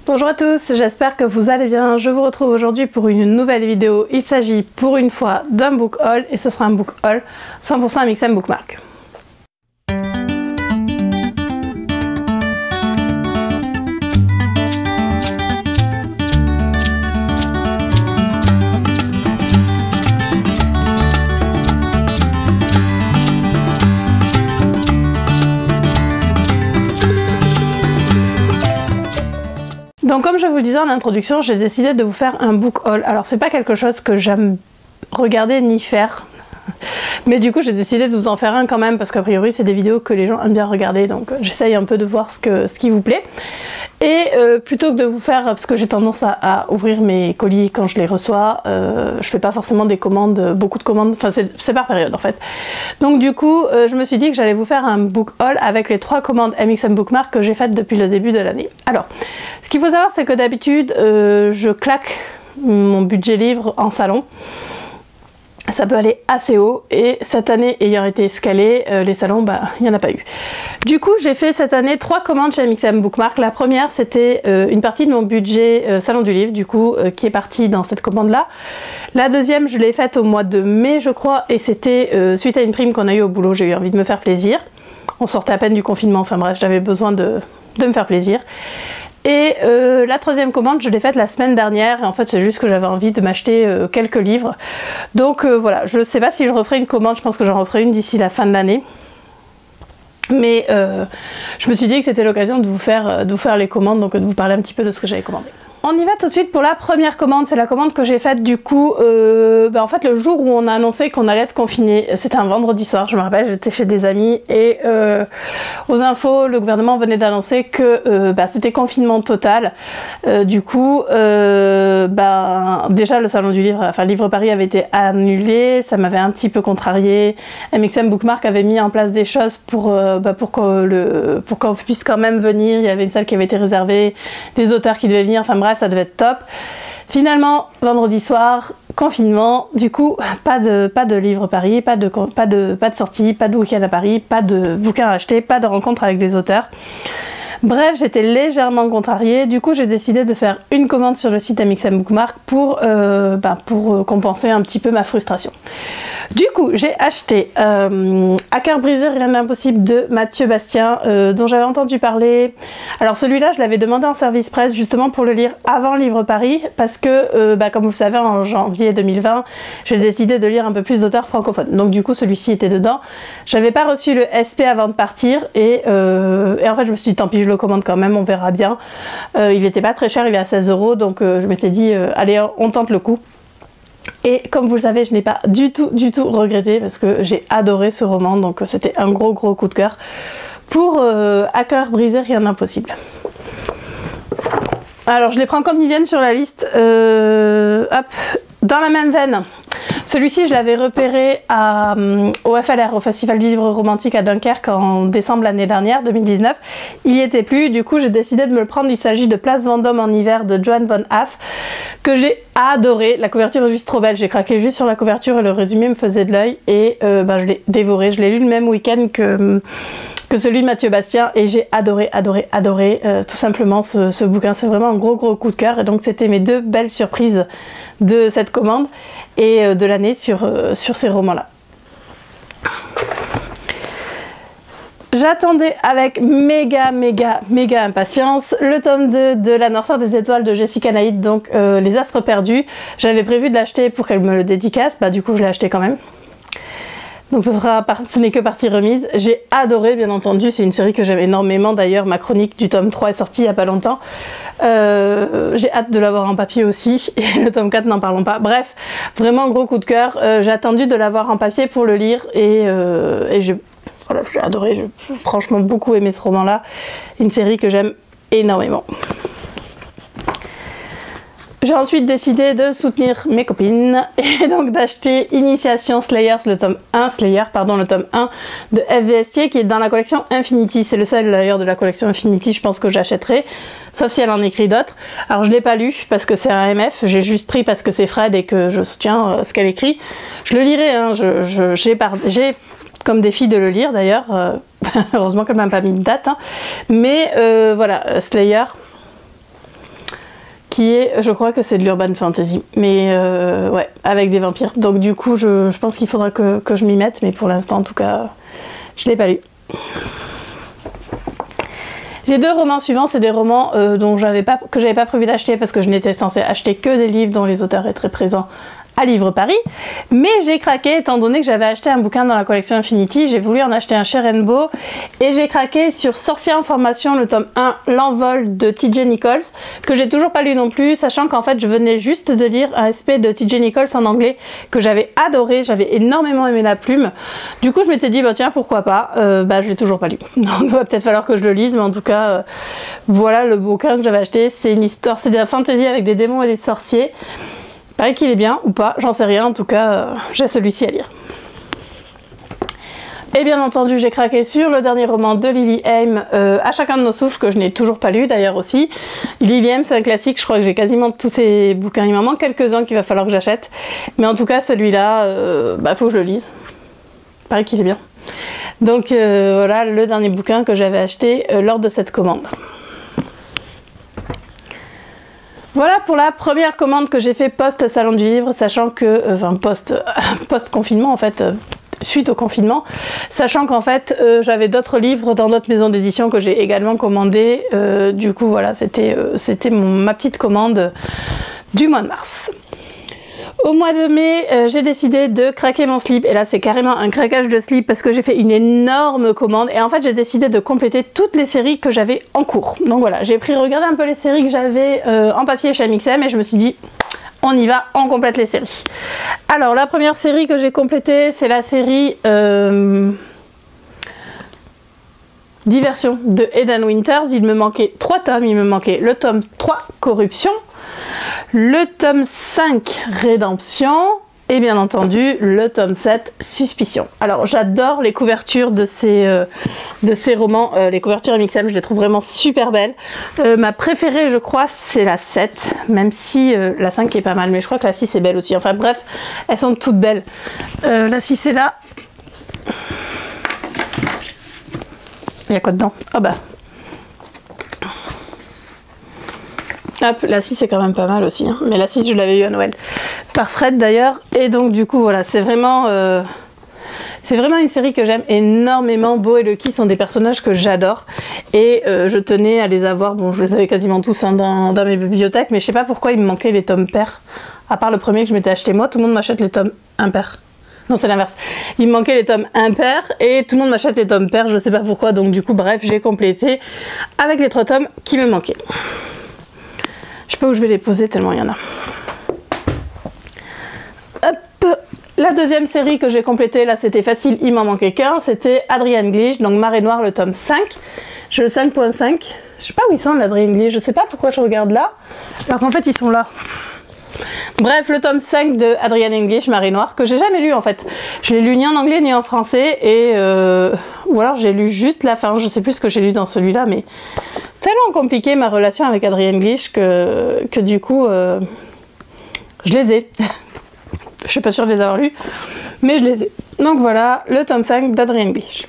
Bonjour à tous, j'espère que vous allez bien. Je vous retrouve aujourd'hui pour une nouvelle vidéo. Il s'agit pour une fois d'un book haul et ce sera un book haul 100% Amixem Bookmark. Donc comme je vous le disais en introduction, j'ai décidé de vous faire un book haul. Alors c'est pas quelque chose que j'aime regarder ni faire, mais du coup j'ai décidé de vous en faire un quand même parce qu'a priori c'est des vidéos que les gens aiment bien regarder, donc j'essaye un peu de voir ce qui vous plaît. Et plutôt que de vous faire, parce que j'ai tendance à ouvrir mes colis quand je les reçois, je fais pas forcément des commandes, beaucoup de commandes, enfin c'est par période en fait. Donc du coup je me suis dit que j'allais vous faire un book haul avec les 3 commandes Amixem Bookmark que j'ai faites depuis le début de l'année. Alors, ce qu'il faut savoir c'est que d'habitude je claque mon budget livre en salon. Ça peut aller assez haut et cette année ayant été escalée, les salons, il n'y en a pas eu. Du coup, j'ai fait cette année 3 commandes chez Amixem Bookmark. La première, c'était une partie de mon budget salon du livre, du coup, qui est partie dans cette commande-là. La deuxième, je l'ai faite au mois de mai, je crois, et c'était suite à une prime qu'on a eue au boulot. J'ai eu envie de me faire plaisir. On sortait à peine du confinement, enfin bref, j'avais besoin de me faire plaisir. Et la troisième commande, je l'ai faite la semaine dernière et en fait c'est juste que j'avais envie de m'acheter quelques livres. Donc voilà, je ne sais pas si je referai une commande, je pense que j'en referai une d'ici la fin de l'année. Mais je me suis dit que c'était l'occasion de vous faire les commandes, donc de vous parler un petit peu de ce que j'avais commandé. On y va tout de suite pour la première commande, c'est la commande que j'ai faite du coup, en fait le jour où on a annoncé qu'on allait être confiné, c'était un vendredi soir, je me rappelle, j'étais chez des amis et aux infos, le gouvernement venait d'annoncer que c'était confinement total. Du coup, déjà le salon du livre, enfin Livre Paris avait été annulé, ça m'avait un petit peu contrarié. Amixem Bookmark avait mis en place des choses pour qu'on puisse quand même venir, il y avait une salle qui avait été réservée, des auteurs qui devaient venir, enfin bref, ça devait être top. Finalement, vendredi soir, confinement, du coup, pas de Livre Paris, pas de sortie, pas de week-end à Paris, pas de bouquins à acheter, pas de rencontre avec des auteurs. Bref, j'étais légèrement contrariée, du coup j'ai décidé de faire une commande sur le site Amixem Bookmark pour compenser un petit peu ma frustration. Du coup, j'ai acheté À cœur brisé, rien d'impossible de Mathieu Bastien, dont j'avais entendu parler. Alors celui-là, je l'avais demandé en service presse justement pour le lire avant Livre Paris, parce que, comme vous le savez, en janvier 2020, j'ai décidé de lire un peu plus d'auteurs francophones. Donc du coup, celui-ci était dedans. J'avais pas reçu le SP avant de partir, et en fait, je me suis dit, tant pis, je le commande quand même, on verra bien. Il était pas très cher, il est à 16 €, donc je m'étais dit, allez, on tente le coup. Et comme vous le savez, je n'ai pas du tout regretté parce que j'ai adoré ce roman, donc c'était un gros coup de cœur pour À cœur brisé, rien d'impossible. Alors je les prends comme ils viennent sur la liste, hop, dans la même veine. Celui-ci, je l'avais repéré au FLR, au Festival du Livre Romantique à Dunkerque en décembre l'année dernière, 2019. Il n'y était plus, du coup j'ai décidé de me le prendre. Il s'agit de Place Vendôme en hiver de Joan von Haff, que j'ai adoré. La couverture est juste trop belle, j'ai craqué juste sur la couverture et le résumé me faisait de l'œil et je l'ai dévoré. Je l'ai lu le même week-end que celui de Mathieu Bastien et j'ai adoré tout simplement ce bouquin. C'est vraiment un gros coup de cœur et donc c'était mes 2 belles surprises de cette commande et de l'année sur ces romans-là. J'attendais avec méga impatience le tome 2 de La noirceur des étoiles de Jessica Naïd, donc Les Astres perdus. J'avais prévu de l'acheter pour qu'elle me le dédicace, du coup je l'ai acheté quand même. Donc ce n'est que partie remise. J'ai adoré, bien entendu, c'est une série que j'aime énormément. D'ailleurs, ma chronique du tome 3 est sortie il n'y a pas longtemps. J'ai hâte de l'avoir en papier aussi, et le tome 4, n'en parlons pas. Bref, vraiment gros coup de cœur. J'ai attendu de l'avoir en papier pour le lire, et j'ai adoré. J'ai franchement beaucoup aimé ce roman-là. Une série que j'aime énormément. J'ai ensuite décidé de soutenir mes copines et donc d'acheter Initiation Slayers, le tome 1 de F. Vestiaire qui est dans la collection Infinity. C'est le seul d'ailleurs de la collection Infinity, je pense que j'achèterai, sauf si elle en écrit d'autres. Alors je l'ai pas lu parce que c'est un MF, j'ai juste pris parce que c'est Fred et que je soutiens ce qu'elle écrit. Je le lirai, hein, j'ai comme défi de le lire d'ailleurs, heureusement qu'elle m'a pas mis de date, hein. Mais voilà, Slayer. qui est, je crois que c'est de l'urban fantasy, mais ouais, avec des vampires. Donc du coup, je pense qu'il faudra que je m'y mette, mais pour l'instant, en tout cas, je l'ai pas lu. Les deux romans suivants, c'est des romans que j'avais pas prévu d'acheter parce que je n'étais censée acheter que des livres dont les auteurs étaient très présents à Livre Paris, mais j'ai craqué étant donné que j'avais acheté un bouquin dans la collection Infinity, j'ai voulu en acheter un chez Rainbow et j'ai craqué sur Sorcier en formation, le tome 1, L'envol de TJ Nichols, que j'ai toujours pas lu non plus, sachant qu'en fait je venais juste de lire un SP de TJ Nichols en anglais que j'avais adoré, j'avais énormément aimé la plume, du coup je m'étais dit bah tiens pourquoi pas, je l'ai toujours pas lu, donc il va peut-être falloir que je le lise, mais en tout cas voilà le bouquin que j'avais acheté, c'est une histoire, c'est de la fantasy avec des démons et des sorciers. Pareil qu'il est bien ou pas, j'en sais rien, en tout cas j'ai celui-ci à lire. Et bien entendu j'ai craqué sur le dernier roman de Lily Haim, À chacun de nos souffles, que je n'ai toujours pas lu d'ailleurs aussi. Lily Haim c'est un classique, je crois que j'ai quasiment tous ses bouquins, il m'en manque quelques-uns qu'il va falloir que j'achète. Mais en tout cas celui-là, faut que je le lise. Pareil qu'il est bien. Donc voilà le dernier bouquin que j'avais acheté lors de cette commande. Voilà pour la première commande que j'ai fait post-salon du livre, sachant que, post-confinement en fait, suite au confinement, sachant qu'en fait j'avais d'autres livres dans d'autres maisons d'édition que j'ai également commandé, du coup voilà, c'était ma petite commande du mois de mars. Au mois de mai, j'ai décidé de craquer mon slip, et là c'est carrément un craquage de slip parce que j'ai fait une énorme commande, et en fait j'ai décidé de compléter toutes les séries que j'avais en cours. Donc voilà, j'ai regarder un peu les séries que j'avais en papier chez MXM, et je me suis dit, on y va, on complète les séries. Alors la première série que j'ai complétée, c'est la série Diversion de Eden Winters. Il me manquait 3 tomes, il me manquait le tome 3, Corruption, le tome 5, Rédemption, et bien entendu le tome 7, Suspicion. Alors j'adore les couvertures de ces romans, les couvertures MXM, je les trouve vraiment super belles. Ma préférée je crois c'est la 7, même si la 5 est pas mal, mais je crois que la 6 est belle aussi. Enfin bref, elles sont toutes belles. La 6 est là. Il y a quoi dedans? Oh bah. Hop, la 6 est quand même pas mal aussi, hein. Mais la 6 je l'avais eu à Noël par Fred d'ailleurs, et donc du coup voilà, c'est vraiment une série que j'aime énormément. Beau et Lucky sont des personnages que j'adore, et je tenais à les avoir, bon je les avais quasiment tous hein, dans mes bibliothèques, mais je sais pas pourquoi il me manquait les tomes pairs, à part le premier que je m'étais acheté moi, tout le monde m'achète les tomes impairs. Non, c'est l'inverse. Il me manquait les tomes impairs et tout le monde m'achète les tomes pairs, je sais pas pourquoi, donc du coup bref, j'ai complété avec les 3 tomes qui me manquaient. Je sais pas où je vais les poser tellement il y en a. Hop. La deuxième série que j'ai complétée, là c'était facile, il m'en manquait qu'un, c'était Adrian Gleesh, donc Marée Noire, le tome 5. J'ai le 5.5. Je sais pas où ils sont, l'Adrian Gleesh, je sais pas pourquoi je regarde là, alors qu'en fait ils sont là. Bref, le tome 5 de Adrian English, Marée Noire, que j'ai jamais lu en fait. Je l'ai lu ni en anglais ni en français, et ou alors j'ai lu juste la fin, je sais plus ce que j'ai lu dans celui-là, mais tellement compliqué ma relation avec Adrian English que du coup je les ai. Je suis pas sûre de les avoir lus, mais je les ai. Donc voilà, le tome 5 d'Adrian English.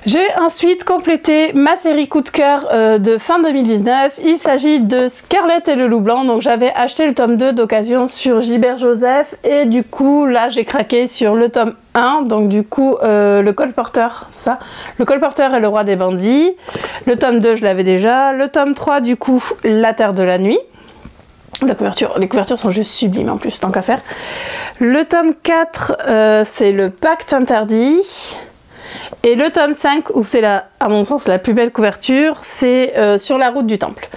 J'ai ensuite complété ma série coup de cœur de fin 2019. Il s'agit de Scarlett et le loup blanc. Donc j'avais acheté le tome 2 d'occasion sur Gilbert Joseph, et du coup là j'ai craqué sur le tome 1. Donc du coup le colporteur, c'est ça, le colporteur et le roi des bandits. Le tome 2 je l'avais déjà. Le tome 3 du coup La Terre de la nuit. Les couvertures sont juste sublimes en plus, tant qu'à faire. Le tome 4 c'est le Pacte interdit. Et le tome 5, où c'est à mon sens la plus belle couverture, c'est Sur la route du temple.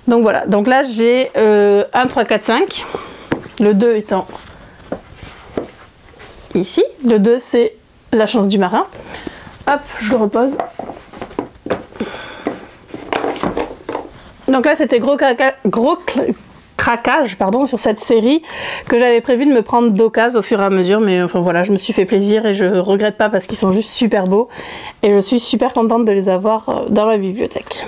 Donc voilà, donc là j'ai 1, 3, 4, 5. Le 2 étant ici. Le 2 c'est La chance du marin. Hop, je le repose. Donc là c'était gros craquage pardon, sur cette série que j'avais prévu de me prendre d'occasion au fur et à mesure, mais enfin voilà, je me suis fait plaisir et je regrette pas parce qu'ils sont juste super beaux, et je suis super contente de les avoir dans ma bibliothèque.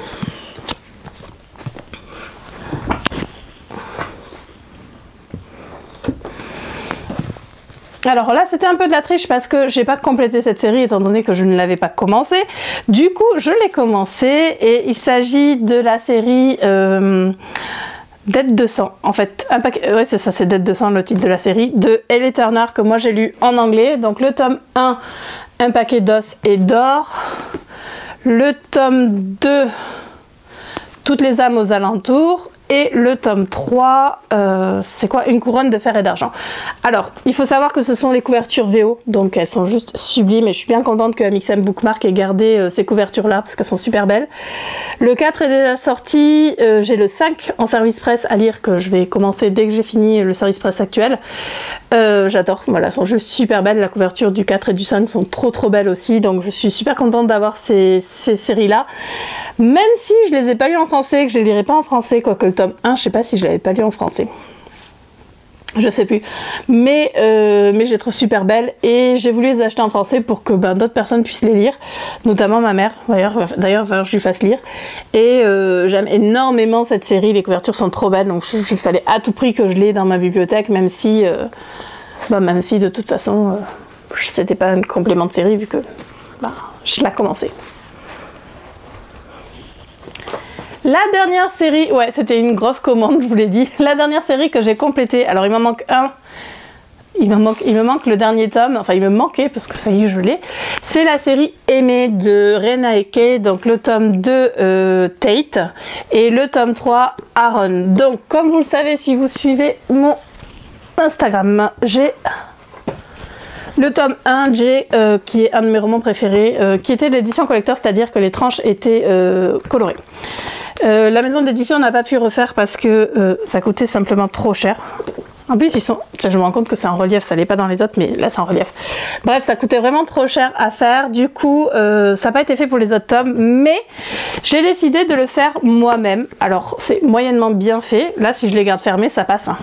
Alors là, c'était un peu de la triche parce que j'ai pas complété cette série étant donné que je ne l'avais pas commencé. Du coup, je l'ai commencé et il s'agit de la série Dead 200. En fait, un paquet, ouais, c'est ça, c'est Dead 200 le titre de la série, de Ellie Turner que moi j'ai lu en anglais. Donc le tome 1, Un paquet d'os et d'or. Le tome 2, Toutes les âmes aux alentours. Et le tome 3, c'est quoi? Une couronne de fer et d'argent. Alors, il faut savoir que ce sont les couvertures VO, donc elles sont juste sublimes et je suis bien contente que Amixem Bookmark ait gardé ces couvertures-là parce qu'elles sont super belles. Le 4 est déjà sorti, j'ai le 5 en service presse à lire que je vais commencer dès que j'ai fini le service presse actuel. J'adore, voilà, elles sont juste super belles, la couverture du 4 et du 5 sont trop belles aussi, donc je suis super contente d'avoir ces séries-là. Même si je les ai pas lues en français, que je les lirai pas en français, quoique le tome 1, je sais pas si je l'avais pas lu en français. Je sais plus. Mais je les trouve super belles et j'ai voulu les acheter en français pour que d'autres personnes puissent les lire, notamment ma mère, d'ailleurs je lui fasse lire. Et j'aime énormément cette série, les couvertures sont trop belles, donc il fallait à tout prix que je l'ai dans ma bibliothèque, même si de toute façon, c'était pas un complément de série vu que je l'ai commencé. La dernière série, ouais, c'était une grosse commande, je vous l'ai dit. La dernière série que j'ai complétée, alors il m'en manque un. Il me manque le dernier tome, enfin il me manquait parce que ça y est, je l'ai. C'est la série Aimée de Rena Eke, donc le tome 2 Tate et le tome 3 Aaron. Donc comme vous le savez, si vous suivez mon Instagram, j'ai le tome 1, qui est un de mes romans préférés, qui était de l'édition collector, c'est-à-dire que les tranches étaient colorées. La maison d'édition n'a pas pu refaire parce que ça coûtait simplement trop cher. En plus, je me rends compte que c'est en relief, ça n'est pas dans les autres, mais là c'est en relief. Bref, ça coûtait vraiment trop cher à faire, du coup, ça n'a pas été fait pour les autres tomes, mais j'ai décidé de le faire moi-même. Alors, c'est moyennement bien fait. Là, si je les garde fermés, ça passe. Hein.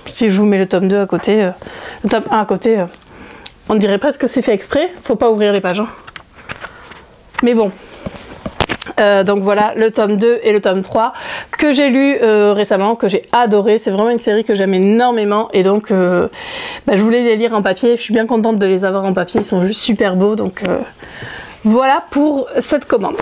Si je vous mets le tome 2 à côté, le tome 1 à côté, on dirait presque que c'est fait exprès. Faut pas ouvrir les pages. Hein. Mais bon. Donc voilà, le tome 2 et le tome 3 que j'ai lu récemment, que j'ai adoré. C'est vraiment une série que j'aime énormément et donc je voulais les lire en papier. Je suis bien contente de les avoir en papier, ils sont juste super beaux. Donc voilà pour cette commande.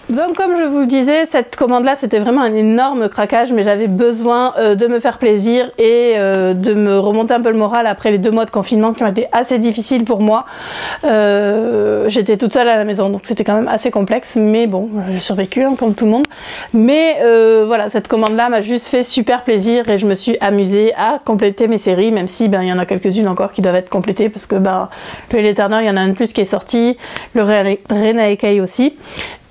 Donc comme je vous le disais, cette commande là c'était vraiment un énorme craquage, mais j'avais besoin de me faire plaisir et de me remonter un peu le moral après les 2 mois de confinement qui ont été assez difficiles pour moi. J'étais toute seule à la maison donc c'était quand même assez complexe, mais bon, j'ai survécu hein, comme tout le monde. Mais voilà, cette commande là m'a juste fait super plaisir et je me suis amusée à compléter mes séries, même si il y en a quelques-unes encore qui doivent être complétées parce que le Ellie Turner, il y en a un de plus qui est sorti, le Rena Eke aussi.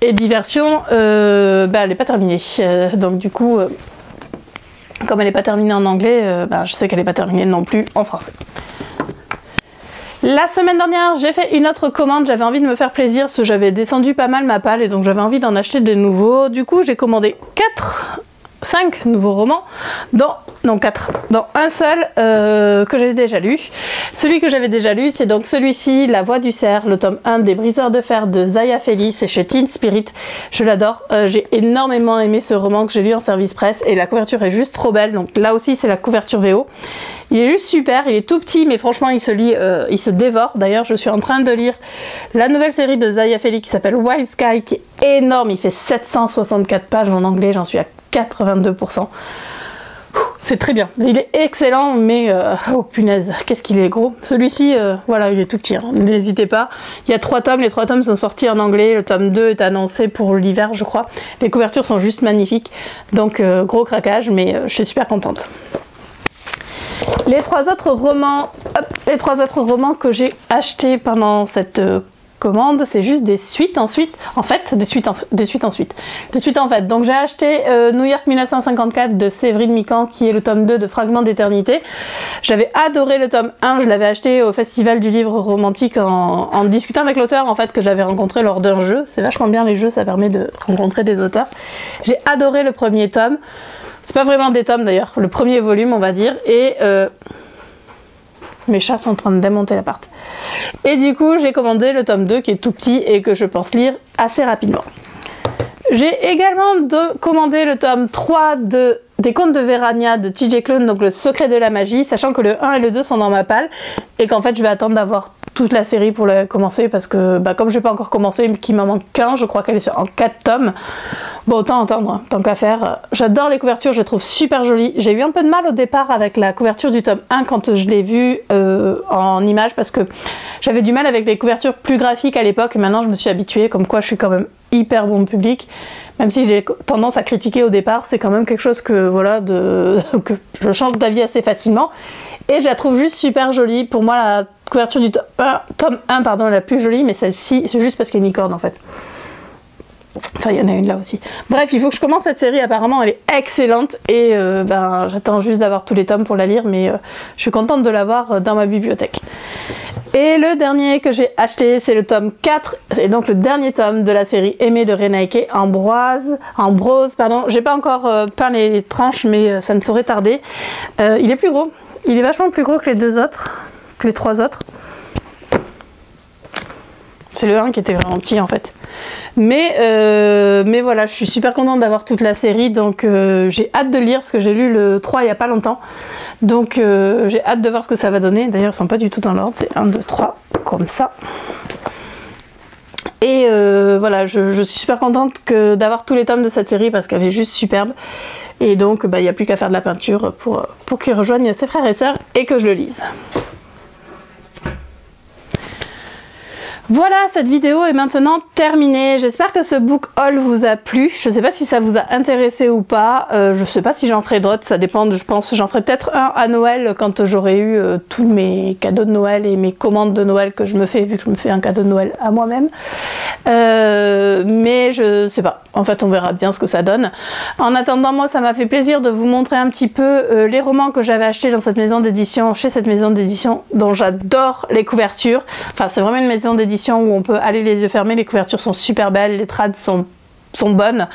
Et Diversion, elle n'est pas terminée. Donc du coup, comme elle n'est pas terminée en anglais, je sais qu'elle n'est pas terminée non plus en français. La semaine dernière, j'ai fait une autre commande. J'avais envie de me faire plaisir parce que j'avais descendu pas mal ma palle et donc j'avais envie d'en acheter de nouveaux. Du coup, j'ai commandé 5 nouveaux romans, dont 4, dont un seul que j'ai déjà lu. Celui que j'avais déjà lu, c'est donc celui-ci, La Voix du Cerf, le tome 1 des Briseurs de Fer de Zaya Feli, c'est chez Teen Spirit. Je l'adore, j'ai énormément aimé ce roman que j'ai lu en service presse et la couverture est juste trop belle, donc là aussi c'est la couverture VO. Il est juste super, il est tout petit mais franchement il se lit, il se dévore. D'ailleurs je suis en train de lire la nouvelle série de Zaya Feli qui s'appelle Wild Sky, qui est énorme, il fait 764 pages en anglais, j'en suis à 82%. C'est très bien, il est excellent, mais oh punaise, qu'est-ce qu'il est gros. Celui-ci, voilà, il est tout petit, hein. N'hésitez pas. Il y a 3 tomes, les 3 tomes sont sortis en anglais, le tome 2 est annoncé pour l'hiver, je crois. Les couvertures sont juste magnifiques, donc gros craquage, mais je suis super contente. Les 3 autres romans, que j'ai achetés pendant cette commande, c'est juste des suites ensuite, des suites en fait. Donc j'ai acheté New York 1954 de Séverine Mikan, qui est le tome 2 de Fragments d'éternité. J'avais adoré le tome 1, je l'avais acheté au Festival du livre romantique en discutant avec l'auteur en fait, que j'avais rencontré lors d'un jeu. C'est vachement bien les jeux, ça permet de rencontrer des auteurs. J'ai adoré le premier tome. C'est pas vraiment des tomes d'ailleurs, le premier volume on va dire, et mes chats sont en train de démonter l'appart. Et du coup j'ai commandé le tome 2 qui est tout petit et que je pense lire assez rapidement. J'ai également commandé le tome 3 de des contes de Vérania de TJ Klune, donc le secret de la magie, sachant que le 1 et le 2 sont dans ma palle et qu'en fait je vais attendre d'avoir toute la série pour la commencer parce que comme je n'ai pas encore commencé mais qu'il m'en manque qu'un, je crois qu'elle est en 4 tomes, bon autant attendre, hein, tant qu'à faire. J'adore les couvertures, je les trouve super jolies. J'ai eu un peu de mal au départ avec la couverture du tome 1 quand je l'ai vue en image parce que j'avais du mal avec les couvertures plus graphiques à l'époque et maintenant je me suis habituée, comme quoi je suis quand même hyper bon public. Même si j'ai tendance à critiquer au départ, c'est quand même quelque chose que, voilà, que je change d'avis assez facilement. Et je la trouve juste super jolie. Pour moi, la couverture du tome 1 pardon, est la plus jolie, mais celle-ci, c'est juste parce qu'il y a une licorne en fait. Enfin, il y en a une là aussi. Bref, il faut que je commence cette série, apparemment elle est excellente. Et j'attends juste d'avoir tous les tomes pour la lire, mais je suis contente de l'avoir dans ma bibliothèque. Et le dernier que j'ai acheté, c'est le tome 4, c'est donc le dernier tome de la série Aimée de Renaike, Ambrose, pardon. J'ai pas encore peint les tranches, mais ça ne saurait tarder. Il est plus gros, il est vachement plus gros que les deux autres, que les trois autres. C'est le 1 qui était vraiment petit en fait. Mais voilà, je suis super contente d'avoir toute la série, donc j'ai hâte de lire, parce que j'ai lu le 3 il n'y a pas longtemps. Donc j'ai hâte de voir ce que ça va donner. D'ailleurs, ils ne sont pas du tout dans l'ordre, c'est 1, 2, 3, comme ça. Et voilà, je suis super contente d'avoir tous les tomes de cette série, parce qu'elle est juste superbe. Et donc, il n'y a plus qu'à faire de la peinture pour qu'il rejoigne ses frères et sœurs et que je le lise. Voilà, cette vidéo est maintenant terminée. J'espère que ce book haul vous a plu. Je ne sais pas si ça vous a intéressé ou pas. Je ne sais pas si j'en ferai d'autres, ça dépend. Je pense j'en ferai peut-être un à Noël quand j'aurai eu tous mes cadeaux de Noël et mes commandes de Noël que je me fais, vu que je me fais un cadeau de Noël à moi-même. Mais je sais pas. En fait, on verra bien ce que ça donne. En attendant, moi, ça m'a fait plaisir de vous montrer un petit peu les romans que j'avais achetés dans cette maison d'édition, chez cette maison d'édition dont j'adore les couvertures. Enfin, c'est vraiment une maison d'édition où on peut aller les yeux fermés, les couvertures sont super belles, les trades sont bonnes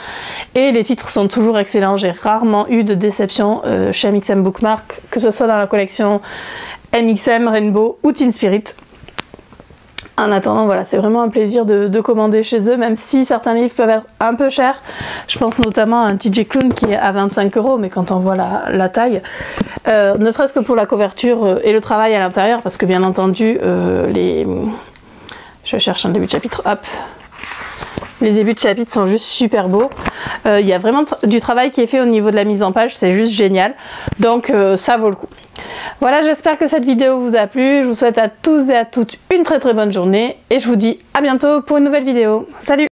et les titres sont toujours excellents. J'ai rarement eu de déception chez MXM Bookmark, que ce soit dans la collection MXM, Rainbow ou Teen Spirit. En attendant, voilà, c'est vraiment un plaisir de commander chez eux, même si certains livres peuvent être un peu chers. Je pense notamment à un TJ Klune qui est à 25 €, mais quand on voit la taille, ne serait-ce que pour la couverture et le travail à l'intérieur, parce que bien entendu, je cherche un début de chapitre, hop. Les débuts de chapitre sont juste super beaux. Il y a vraiment du travail qui est fait au niveau de la mise en page, c'est juste génial. Donc ça vaut le coup. Voilà, j'espère que cette vidéo vous a plu. Je vous souhaite à tous et à toutes une très très bonne journée. Et je vous dis à bientôt pour une nouvelle vidéo. Salut!